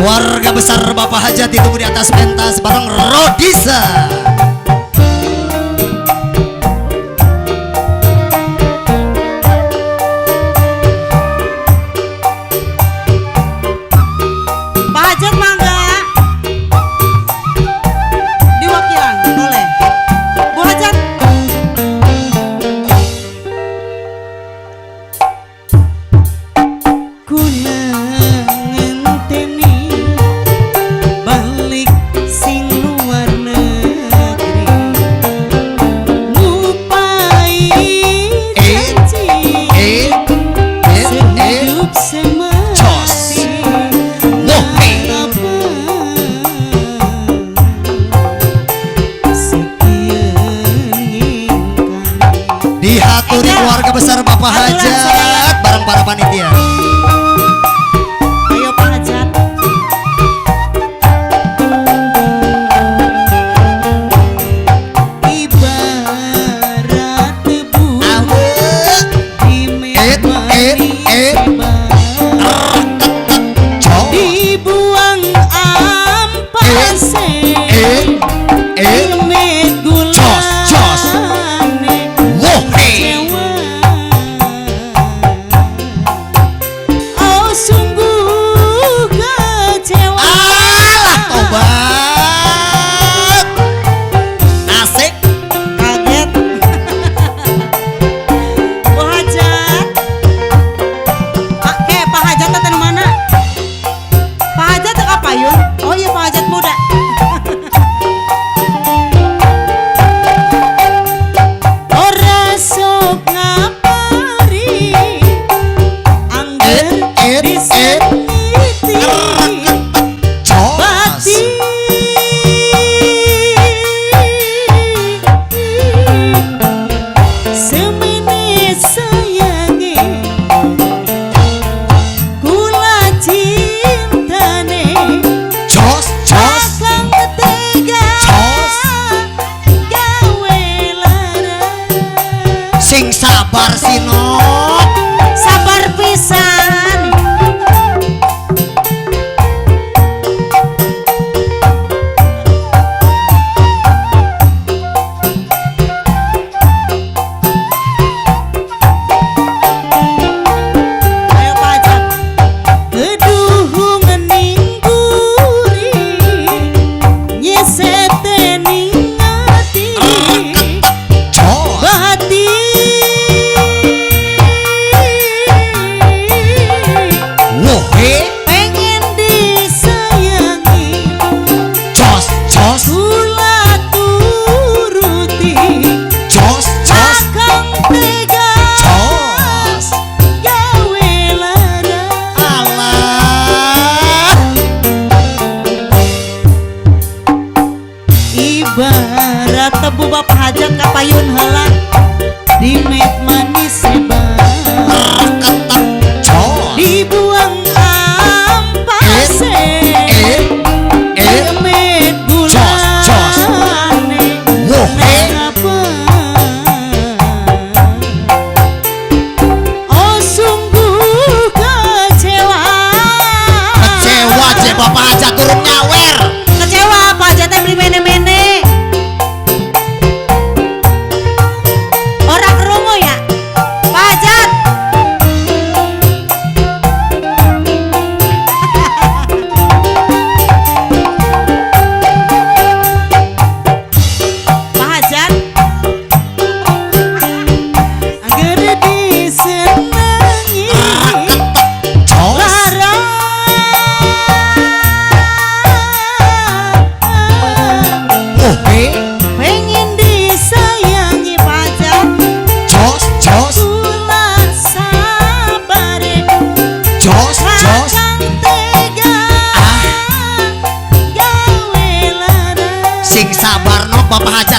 Keluarga besar Bapak Hajat ditunggu di atas pentas bareng Rodisa. Pak Hajat mangga diwakilan oleh Bu Hajat. Dihaturi keluarga besar Bapak Hajat bareng para panitia. Ayo Pak Hajat. Ibarat tebu di medan dibuang ampase ilmet gulane kecewa. Oh sungguh kecewa. Alah tobat. Asik. Kaget. Bu Hajat. Pak Hajat teh nu mana? Pak Hajat teh kapayun? Oh iya Pak Hajat muda. Ora sok ngapari angger diseniti bati semene sayangi kula cintane Jos. akang tega gawe lara. Sing sabar Sino. Sabar pisan. Ayo Pak Hajat. Keduhung ningguri nyesete ningati Jos. bati Wohe. pengen disayangi Jos. kula turuti Jos. akang tega Jos. gawe lara. Alah. Ibarat tebu Bapak Hajat kapayun heula di met manis sebar Jos. dibuang ampase ilmet gulane Wohe. mengapa. Oh sungguh kecewa. Kecewa je Bapak Hajat turun nyawer. Kecewa Pak Hajat teh beli mene-mene. Ora kerungu ya Pak Hajat. Pak Hajat angger disenangi Jos. lara. Wohe. Pengen disayangi Pak Hajat Jos. kula sabare Jos. akang tega gawe lara. Sing sabar no Bapak Hajat